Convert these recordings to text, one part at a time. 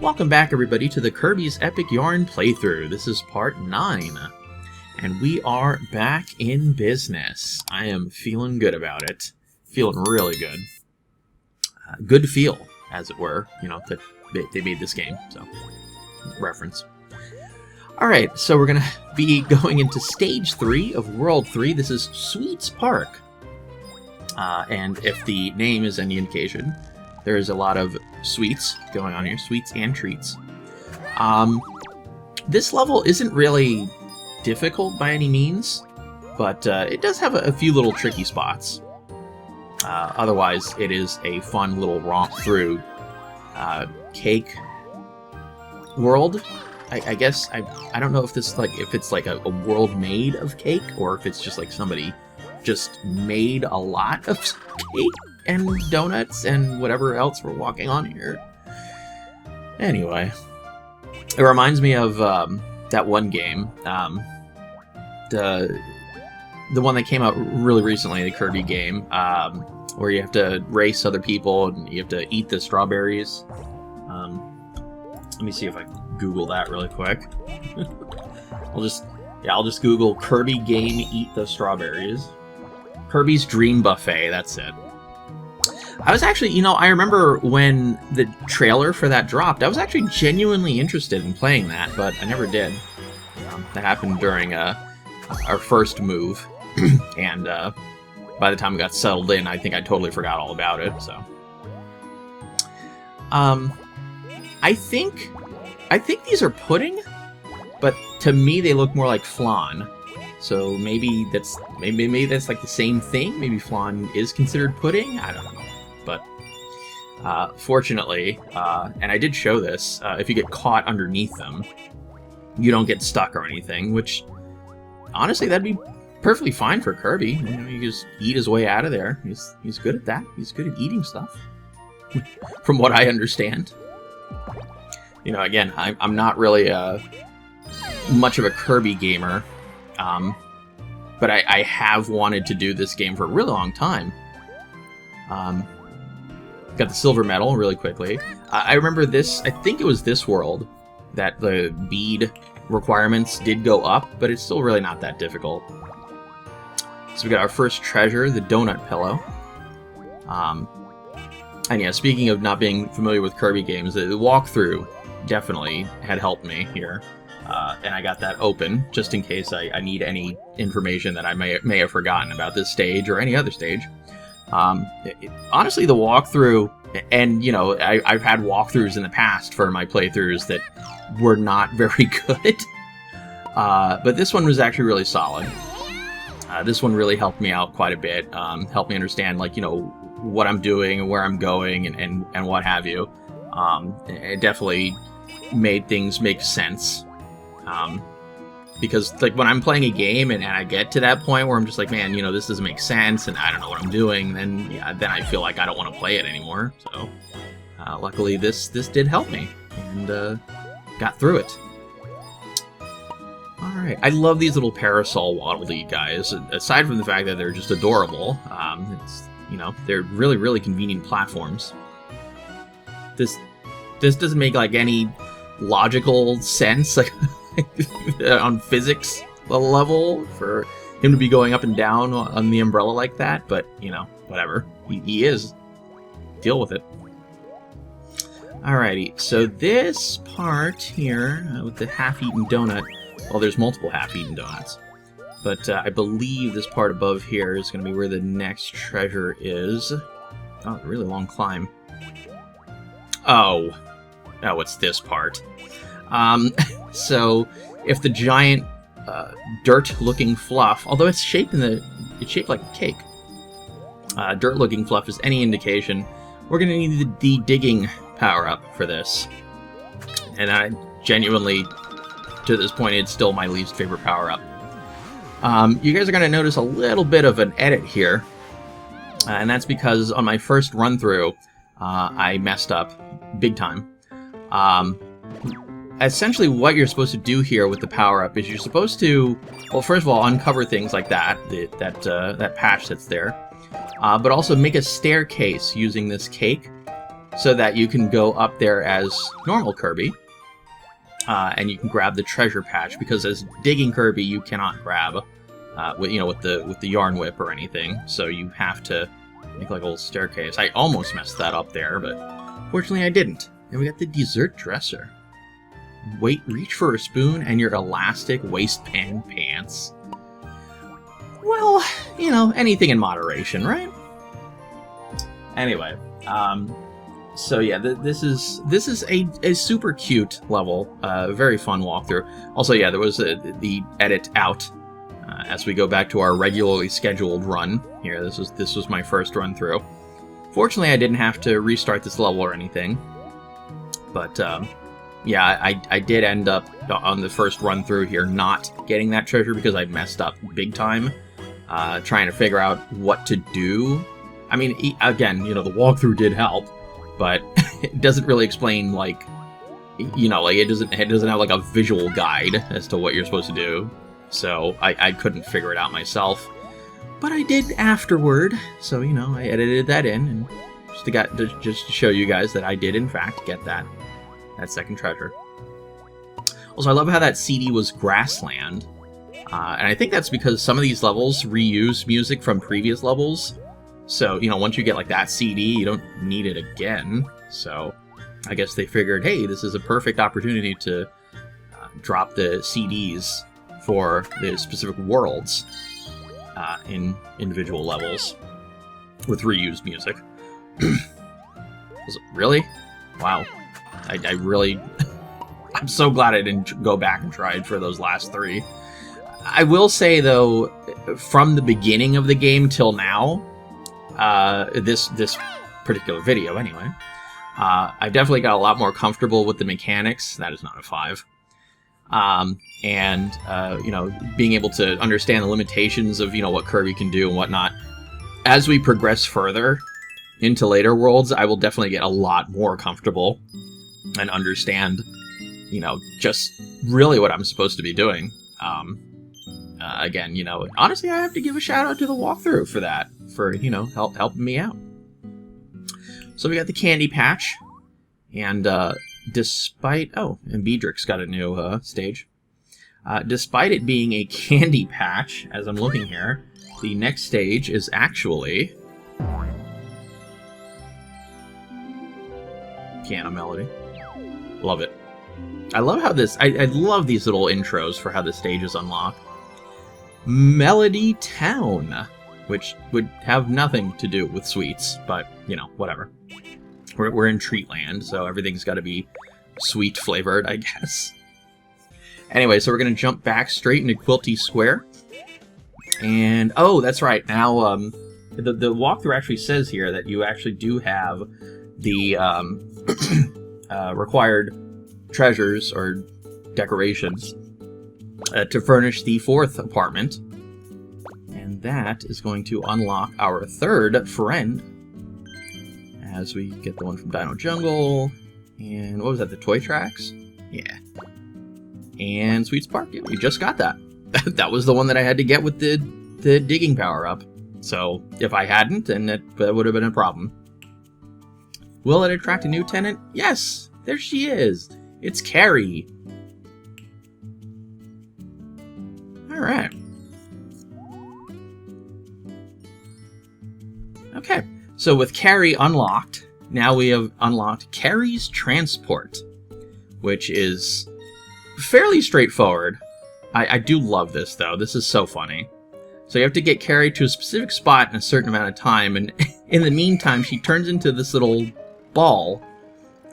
Welcome back, everybody, to the Kirby's Epic Yarn playthrough. This is part 9, and we are back in business. I am feeling good about it. Feeling really good. Good to feel, as it were, you know, that they made this game, so, reference. Alright, so we're going to be going into Stage 3 of World 3. This is Sweets Park. And if the name is any indication, there's a lot of sweets going on here, sweets and treats. This level isn't really difficult by any means, but it does have a few little tricky spots. Otherwise, it is a fun little romp through cake world. I guess I don't know if this if it's like a world made of cake, or if it's just like somebody just made a lot of cake and donuts and whatever else we're walking on here. Anyway, it reminds me of that one game, the one that came out really recently, the Kirby game, where you have to race other people and you have to eat the strawberries. Let me see if I can Google that really quick. I'll just Google Kirby game Eat the Strawberries. Kirby's Dream Buffet, that's it. I was actually, you know, I remember when the trailer for that dropped, I was actually genuinely interested in playing that, but I never did. That happened during our first move, and by the time we got settled in, I think I totally forgot all about it, so. I think these are pudding, but to me they look more like flan. So maybe that's like the same thing. Maybe flan is considered pudding. I don't know. But fortunately, and I did show this, if you get caught underneath them, you don't get stuck or anything. Which honestly, that'd be perfectly fine for Kirby. You know, you just eat his way out of there. He's good at that. He's good at eating stuff, from what I understand. You know, again, I'm not really much of a Kirby gamer. But I have wanted to do this game for a really long time. Got the silver medal really quickly. I remember this, I think it was this world, that the bead requirements did go up, but it's still really not that difficult. So we got our first treasure, the donut pillow. And yeah, speaking of not being familiar with Kirby games, the walkthrough definitely had helped me here. And I got that open, just in case I need any information that I may have forgotten about this stage or any other stage. Honestly, the walkthrough, and you know, I've had walkthroughs in the past for my playthroughs that were not very good. But this one was actually really solid. This one really helped me out quite a bit, helped me understand, like, you know, what I'm doing and where I'm going and what have you. It definitely made things make sense. Because like when I'm playing a game and I get to that point where I'm just like, man, you know, this doesn't make sense and I don't know what I'm doing, then I feel like I don't want to play it anymore. So luckily this did help me and got through it. Alright, I love these little parasol Waddle Dee guys. Aside from the fact that they're just adorable, it's, you know, they're really, really convenient platforms. This doesn't make like any logical sense, like on physics level, for him to be going up and down on the umbrella like that, but you know, whatever. He is. Deal with it. Alrighty, so this part here with the half-eaten donut, well, there's multiple half-eaten donuts, but I believe this part above here is going to be where the next treasure is. Oh, really long climb. Oh, it's this part. So if the giant dirt-looking fluff, although it's shaped like a cake, dirt-looking fluff is any indication, we're going to need the digging power-up for this. And I genuinely, to this point, it's still my least favorite power-up. You guys are going to notice a little bit of an edit here, and that's because on my first run-through, I messed up big time. Essentially what you're supposed to do here with the power-up is you're supposed to, well, first of all, uncover things like that patch that's there, but also make a staircase using this cake so that you can go up there as normal Kirby, and you can grab the treasure patch, because as digging Kirby, you cannot grab with the yarn whip or anything. So you have to make like a little staircase. I almost messed that up there, but fortunately I didn't. And we got the dessert dresser. Reach for a spoon and your elastic waistband pants. Well, anything in moderation, right? Anyway, so yeah, this is a super cute level, very fun walkthrough. Also, yeah, there was the edit out as we go back to our regularly scheduled run here. This was my first run through. Fortunately, I didn't have to restart this level or anything, but yeah, I did end up on the first run through here not getting that treasure because I messed up big time, trying to figure out what to do. I mean, again, the walkthrough did help, but it doesn't really explain, like, it doesn't have like a visual guide as to what you're supposed to do. So I couldn't figure it out myself, but I did afterward. So I edited that in, and just to show you guys that I did in fact get that second treasure. Also, I love how that CD was Grassland, and I think that's because some of these levels reuse music from previous levels. So, once you get, like, that CD, you don't need it again. So, I guess they figured, hey, this is a perfect opportunity to drop the CDs for the specific worlds in individual levels with reused music. Really? Wow. I really... I'm so glad I didn't go back and try for those last three. I will say, though, from the beginning of the game till now, this particular video anyway, I definitely got a lot more comfortable with the mechanics. That is not a 5. And being able to understand the limitations of what Kirby can do and whatnot. As we progress further into later worlds, I will definitely get a lot more comfortable and understand just really what I'm supposed to be doing. Again, honestly, I have to give a shout out to the walkthrough for that, for, helping me out. So we got the candy patch, and despite... Oh, and Beadrix got a new stage. Despite it being a candy patch, as I'm looking here, the next stage is actually... Piano melody. Love it. I love how this... I love these little intros for how the stages unlock. Melody Town, which would have nothing to do with sweets, but, whatever. We're in Treatland, so everything's got to be sweet-flavored, I guess. Anyway, so we're going to jump back straight into Quilty Square. And, oh, that's right, now, the walkthrough actually says here that you actually do have the required treasures or decorations to furnish the 4th apartment, and that is going to unlock our 3rd friend as we get the one from Dino Jungle, and what was that, the Toy Tracks? Yeah. And Sweet Spark, yeah, we just got that. That was the one that I had to get with the digging power-up, so if I hadn't, then that would have been a problem. Will it attract a new tenant? Yes! There she is! It's Carrie! Alright. Okay, so with Carrie unlocked, now we have unlocked Carrie's Transport, which is fairly straightforward. I do love this, though. This is so funny. So you have to get Carrie to a specific spot in a certain amount of time, and in the meantime, she turns into this little ball,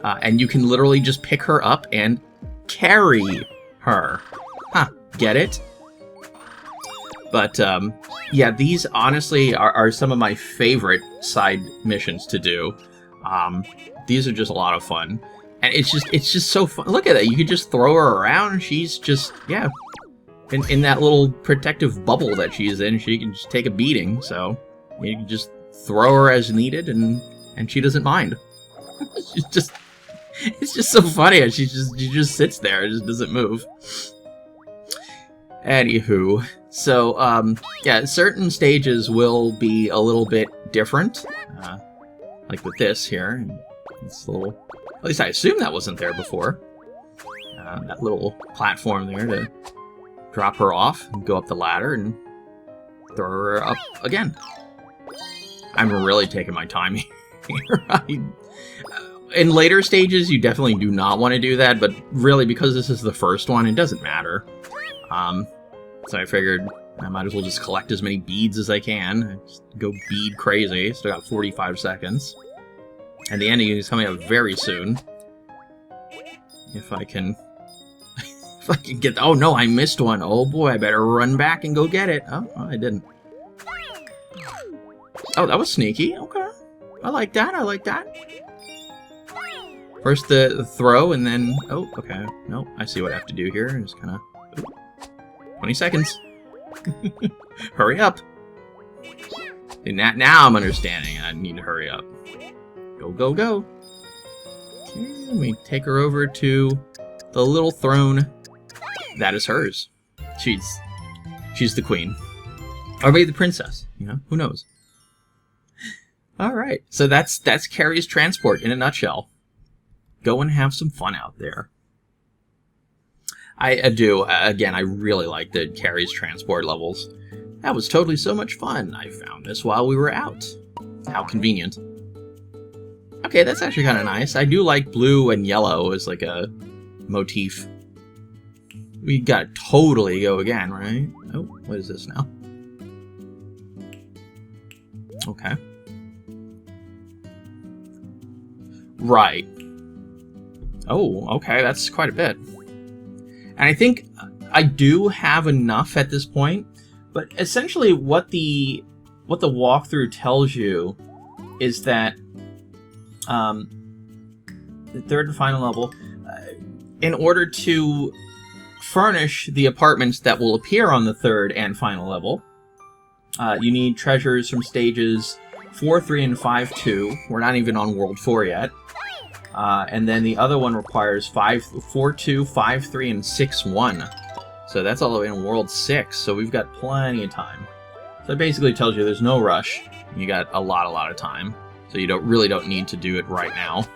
and you can literally just pick her up and carry her. Huh, get it? But, yeah, these honestly are some of my favorite side missions to do. These are just a lot of fun. And it's just so fun. Look at that. You can just throw her around, and she's just, yeah, in that little protective bubble that she's in, she can just take a beating. So you can just throw her as needed, and she doesn't mind. It's just so funny. She just sits there and just doesn't move. Anywho, so, yeah, certain stages will be a little bit different, like with this here. It's a little... At least I assume that wasn't there before. That little platform there to drop her off and go up the ladder and throw her up again. I'm really taking my time here. In later stages, you definitely do not want to do that, but really, because this is the first one, it doesn't matter. So I figured I might as well just collect as many beads as I can. Just go bead crazy. Still got 45 seconds. And the ending is coming up very soon. If I can... if I can get... Oh no, I missed one. Oh boy, I better run back and go get it. Oh, well, I didn't. Oh, that was sneaky. Okay. I like that, I like that. First the throw, and then... Oh, okay. Nope, I see what I have to do here. Just kind of... 20 seconds. Hurry up. And now I'm understanding. I need to hurry up. Go, go, go. Okay, let me take her over to the little throne. That is hers. She's the queen. Or maybe the princess. You know, who knows? Alright, so that's Carrie's transport in a nutshell. Go and have some fun out there. I do. Again, I really like the Carrie's transport levels. That was totally so much fun. I found this while we were out. How convenient. Okay, that's actually kind of nice. I do like blue and yellow as like a motif. We gotta totally go again, right? Oh, what is this now? Okay. Right. Oh, okay, that's quite a bit. And I think I do have enough at this point, but essentially what the walkthrough tells you is that the third and final level, in order to furnish the apartments that will appear on the third and final level, you need treasures from stages 4, 3, and 5, 2. We're not even on World 4 yet. And then the other one requires 4, 2, 5, 3, and 6, 1. So that's all the way in World 6, so we've got plenty of time. So it basically tells you there's no rush. You got a lot of time. So you really don't need to do it right now.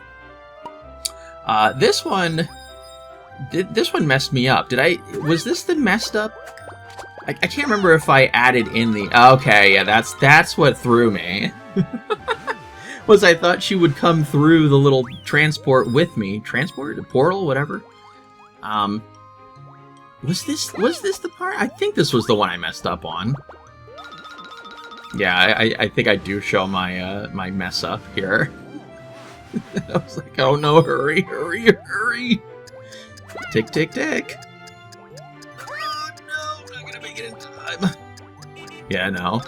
This one messed me up. Was this the messed up? I can't remember if I added in the... Okay, yeah, that's what threw me. Was I thought she would come through the little transport with me. Transport? A portal? Whatever. Was this the part? I think this was the one I messed up on. Yeah, I think I do show my my mess up here. I was like, oh no, hurry, hurry, hurry. Tick, tick, tick. Oh no, I'm not gonna make it in time. Yeah, no.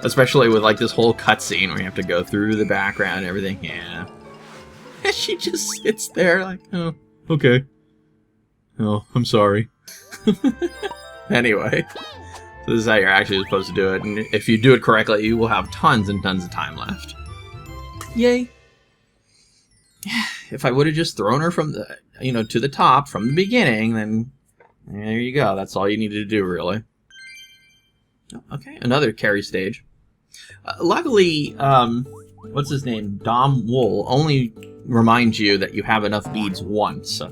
Especially with like this whole cutscene where you have to go through the background and everything. Yeah. And she just sits there like, oh, okay. Oh, I'm sorry. Anyway. So this is how you're actually supposed to do it. And if you do it correctly, you will have tons and tons of time left. Yay. If I would have just thrown her from the, to the top from the beginning, then there you go. That's all you needed to do, really. Okay, another Carrie stage. Luckily, what's his name? Dom Wool only reminds you that you have enough beads once.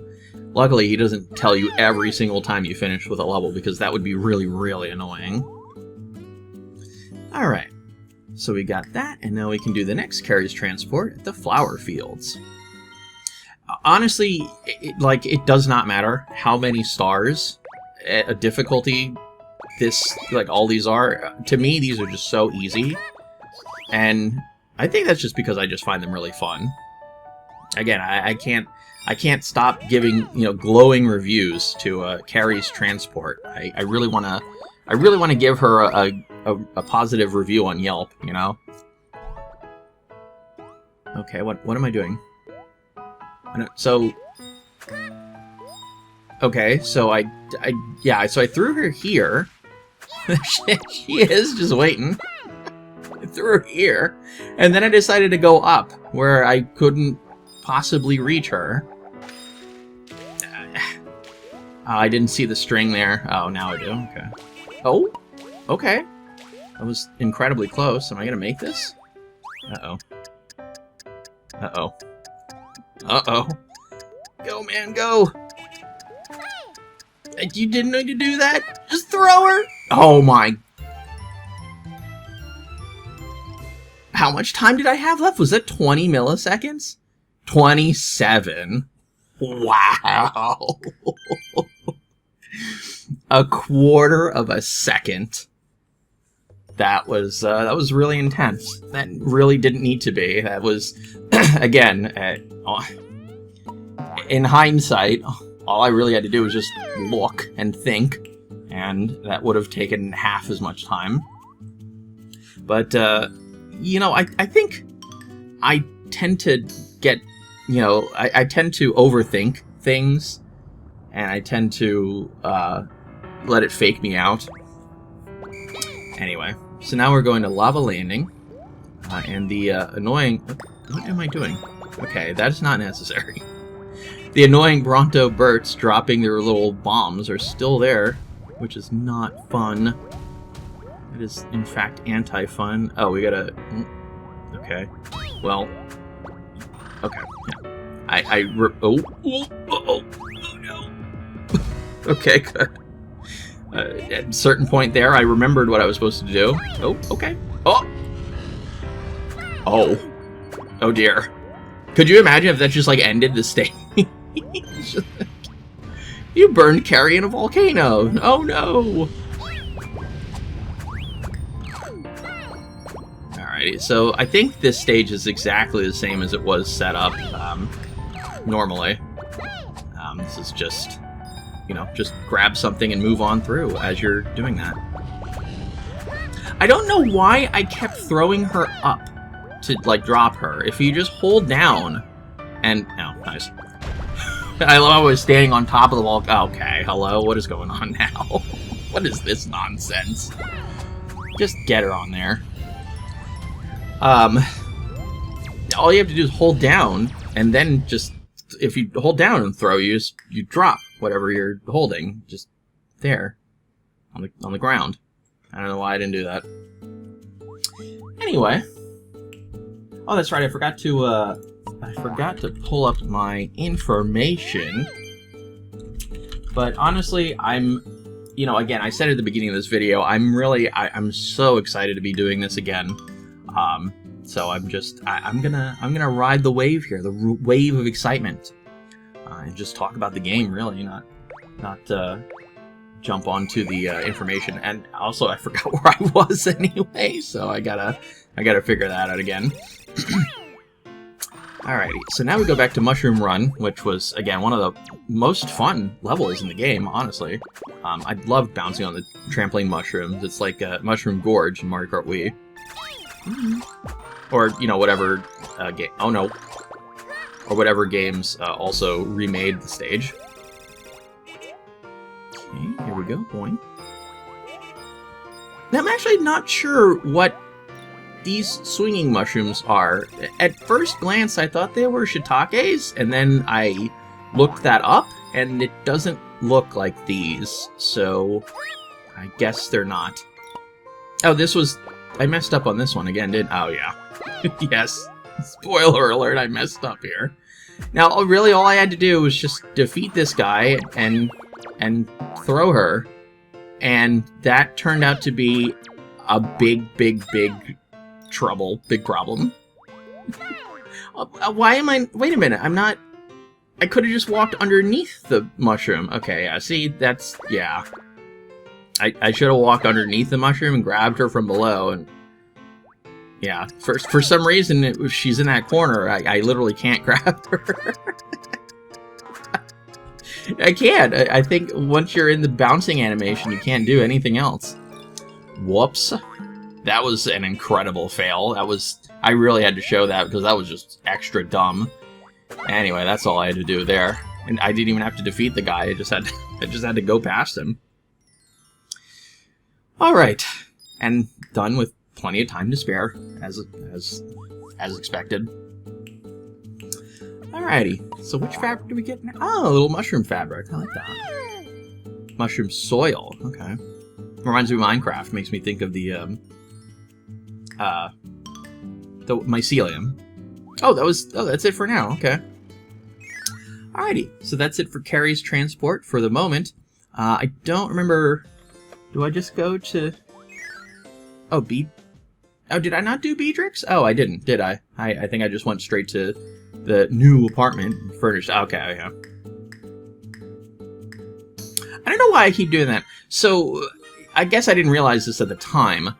Luckily, he doesn't tell you every single time you finish with a level, because that would be really, really annoying. Alright, so we got that, and now we can do the next Carrie's transport at the flower fields. Honestly, it does not matter how many stars, a difficulty all these are. To me, these are just so easy. And I think that's just because I just find them really fun. Again, I can't stop giving, glowing reviews to Carrie's transport. I really want to give her a positive review on Yelp, Okay, what am I doing? Okay, so I threw her here. She is just waiting. I threw her here, and then I decided to go up where I couldn't possibly reach her. I didn't see the string there. Oh, now I do. Okay. Oh, okay. That was incredibly close. Am I gonna make this? Uh-oh. Uh-oh. Uh-oh. Go, man, go! You didn't need to do that? Just throw her! Oh my... How much time did I have left? Was that 20 milliseconds? 27. Wow. A quarter of a second. That was really intense. That really didn't need to be. That was, again, in hindsight, all I really had to do was just look and think, and that would have taken half as much time. But, you know, I think I tend to get, you know, I tend to overthink things, and I tend to let it fake me out. Anyway, so now we're going to Lava Landing, and the annoying... What am I doing? Okay, that is not necessary. The annoying Bronto Berts dropping their little bombs are still there, which is not fun. It is, in fact, anti-fun. Oh, we gotta... Okay. Well... Okay, yeah. Oh no. Okay, good. At a certain point there, I remembered what I was supposed to do. Oh, okay. Oh! Oh. Oh dear. Could you imagine if that just, like, ended the stage? You burned Carrie in a volcano! Oh no! Alrighty, so I think this stage is exactly the same as it was set up normally. This is just, you know, just grab something and move on through as you're doing that. I don't know why I kept throwing her up to, like, drop her. If you just hold down and... Oh, nice. I love how I was standing on top of the wall. Okay, hello, what is going on now? What is this nonsense? Just get her on there. All you have to do is hold down, and then just... If you hold down and throw, you drop whatever you're holding, just there, on the ground. I don't know why I didn't do that. Anyway, oh, that's right. I forgot to pull up my information. But honestly, you know, again, I said at the beginning of this video, I'm so excited to be doing this again. So I'm gonna ride the wave here, the wave of excitement, and just talk about the game, really, not jump onto the information. And also, I forgot where I was anyway, so I gotta figure that out again. Alrighty, so now we go back to Mushroom Run, which was, again, one of the most fun levels in the game, honestly. I loved bouncing on the trampoline mushrooms. It's like Mushroom Gorge in Mario Kart Wii. Or, you know, whatever game... Oh, no. Or whatever games also remade the stage. Okay, here we go. Boing. Now, I'm actually not sure what these swinging mushrooms are. At first glance, I thought they were shiitakes, and then I looked that up, and it doesn't look like these, so I guess they're not. Oh, this was... I messed up on this one again, didn't... Oh, yeah. Yes. Spoiler alert, I messed up here. Now, really, all I had to do was just defeat this guy and throw her, and that turned out to be a big trouble, big problem. Why am I... Wait a minute, I'm not... I could have just walked underneath the mushroom. Okay, yeah, see, that's... Yeah. I should have walked underneath the mushroom and grabbed her from below, and... Yeah, for some reason, if she's in that corner, I literally can't grab her. I can't. I think once you're in the bouncing animation, you can't do anything else. Whoops. That was an incredible fail. I really had to show that because that was just extra dumb. Anyway, that's all I had to do there. And I didn't even have to defeat the guy. I just had to go past him. Alright. And done with plenty of time to spare, as expected. Alrighty, so which fabric do we get now? Oh, a little mushroom fabric. I like that. Mushroom soil. Okay. Reminds me of Minecraft. Makes me think of the mycelium. Oh, that's it for now. Okay. Alrighty, so that's it for Carrie's transport for the moment. I don't remember... Do I just go to... Oh, Oh, did I not do Beadrix? Oh, I didn't, did I? I think I just went straight to the new apartment furnished. Okay, yeah. I don't know why I keep doing that. So, I guess I didn't realize this at the time,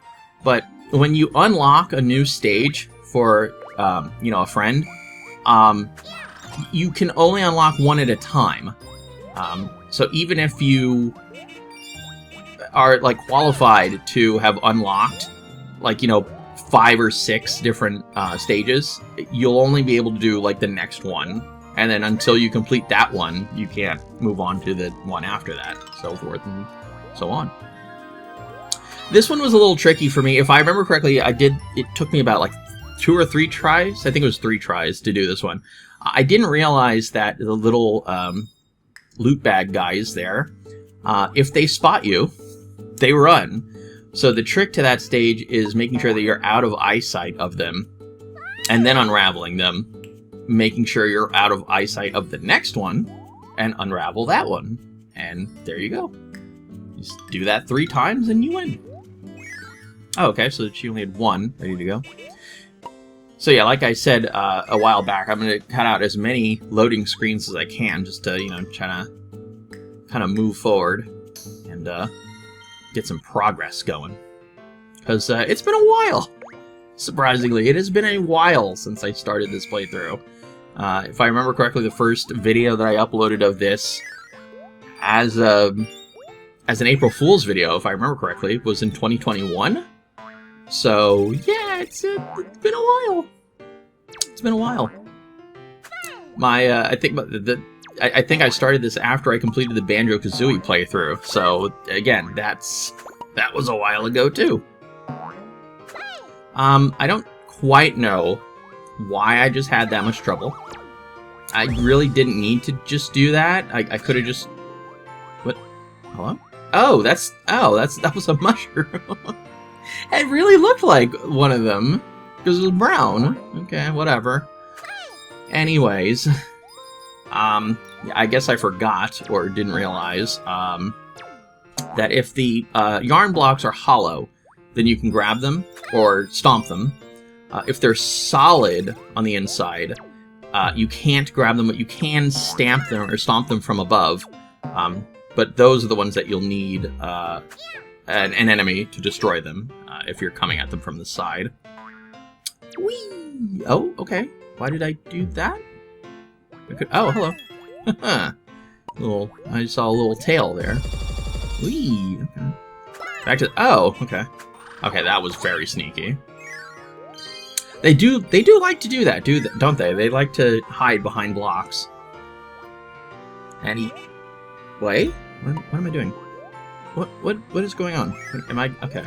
but when you unlock a new stage for, you know, a friend, you can only unlock one at a time. So even if you are, like, qualified to have unlocked, like, you know, 5 or 6 different stages, you'll only be able to do, like, the next one. And then until you complete that one, you can't move on to the one after that, so forth and so on. This one was a little tricky for me. If I remember correctly, it took me about, like, 2 or 3 tries. I think it was 3 tries to do this one. I didn't realize that the little loot bag guys there, if they spot you, they run. So the trick to that stage is making sure that you're out of eyesight of them, and then unraveling them, making sure you're out of eyesight of the next one, and unravel that one. And there you go. Just do that 3 times and you win. Oh, okay, so she only had 1 ready to go. So yeah, like I said a while back, I'm going to cut out as many loading screens as I can, just to, you know, try to kind of move forward and get some progress going. Because it's been a while. Surprisingly, it has been a while since I started this playthrough. If I remember correctly, the first video that I uploaded of this as an April Fool's video, if I remember correctly, was in 2021. So yeah, it's been a while. It's been a while. My I think I started this after I completed the Banjo-Kazooie playthrough. So again, that was a while ago too. I don't quite know why I just had that much trouble. I really didn't need to just do that. I could have just... What? Hello? Oh, that was a mushroom. It really looked like one of them, because it was brown. Okay, whatever. Anyways, I guess I forgot, or didn't realize, that if the yarn blocks are hollow, then you can grab them, or stomp them. If they're solid on the inside, you can't grab them, but you can stamp them or stomp them from above. But those are the ones that you'll need an enemy to destroy them if you're coming at them from the side. Whee! Oh, okay. Why did I do that? Oh, hello. I saw a little tail there. Whee! Okay. Back to... Oh, okay. Okay, that was very sneaky. They do like to do that, don't they? They like to hide behind blocks. And wait, what am I doing? What is going on? Am I okay?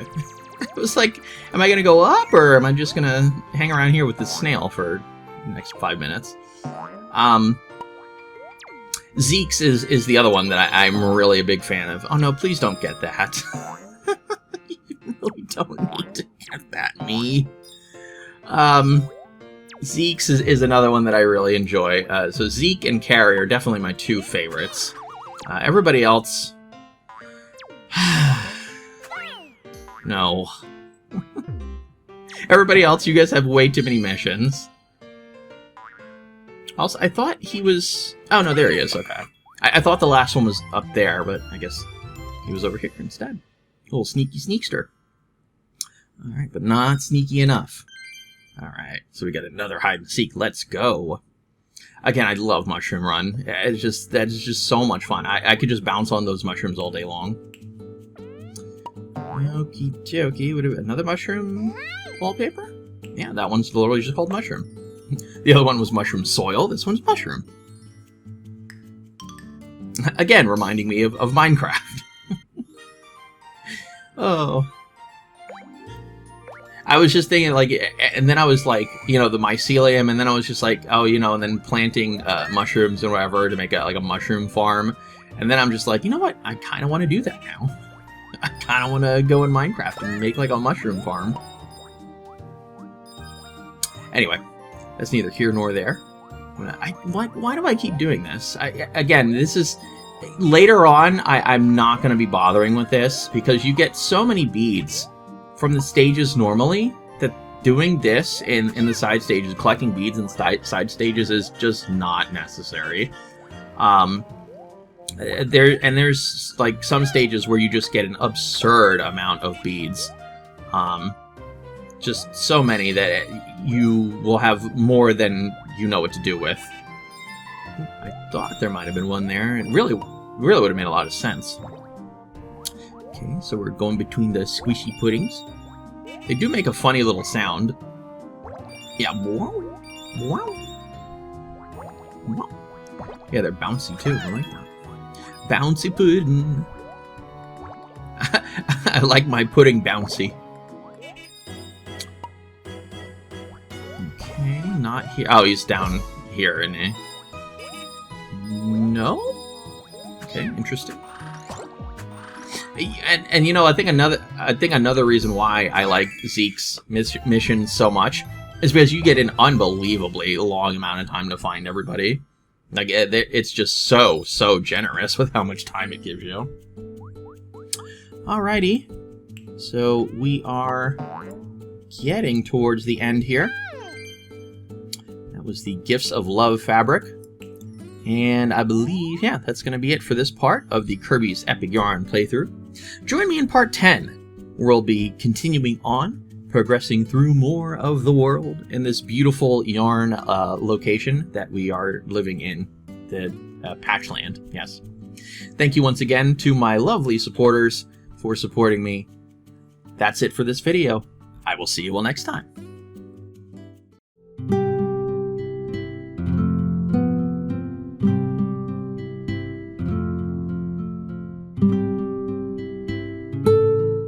It was like, am I gonna go up, or am I just gonna hang around here with this snail for the next 5 minutes? Zeke's is the other one that I'm really a big fan of. Oh no, please don't get that. You really don't need to get that, me. Zeke's is another one that I really enjoy. So Zeke and Carrie are definitely my 2 favorites. Everybody else... No. Everybody else, you guys have way too many missions. Also, I thought he was... Oh, no, there he is, okay. I thought the last one was up there, but I guess he was over here instead. A little sneaky sneakster. Alright, but not sneaky enough. Alright, so we got another hide and seek. Let's go. Again, I love Mushroom Run. That's just so much fun. I could just bounce on those mushrooms all day long. Okie dokie. Another mushroom wallpaper? Yeah, that one's literally just called Mushroom. The other one was Mushroom Soil. This one's Mushroom. Again, reminding me of Minecraft. Oh. I was just thinking, like, and then I was like, you know, the mycelium, and then I was just like, oh, you know, and then planting mushrooms and whatever to make a mushroom farm. And then I'm just like, you know what? I kind of want to do that now. I kind of want to go in Minecraft and make, like, a mushroom farm. Anyway, that's neither here nor there. Why do I keep doing this? Again, this is... Later on, I'm not going to be bothering with this, because you get so many beads from the stages normally that doing this in the side stages, collecting beads in side stages, is just not necessary. There's like some stages where you just get an absurd amount of beads. Just so many that you will have more than you know what to do with. I thought there might have been one there. It really would have made a lot of sense. Okay, so we're going between the squishy puddings. They do make a funny little sound. Yeah, wow, wow, wow. Yeah, they're bouncy too. I like that. Bouncy pudding. I like my pudding bouncy. Okay, not here. Oh, he's down here, isn't he? No? Okay, interesting. And you know, I think another reason why I like Zeke's mission so much is because you get an unbelievably long amount of time to find everybody. Like, it's just so generous with how much time it gives you. Alrighty. So we are getting towards the end here. That was the Gifts of Love fabric. And I believe, yeah, that's going to be it for this part of the Kirby's Epic Yarn playthrough. Join me in part 10, where we'll be continuing on, progressing through more of the world in this beautiful yarn location that we are living in, the Patchland. Yes. Thank you once again to my lovely supporters for supporting me. That's it for this video. I will see you all next time.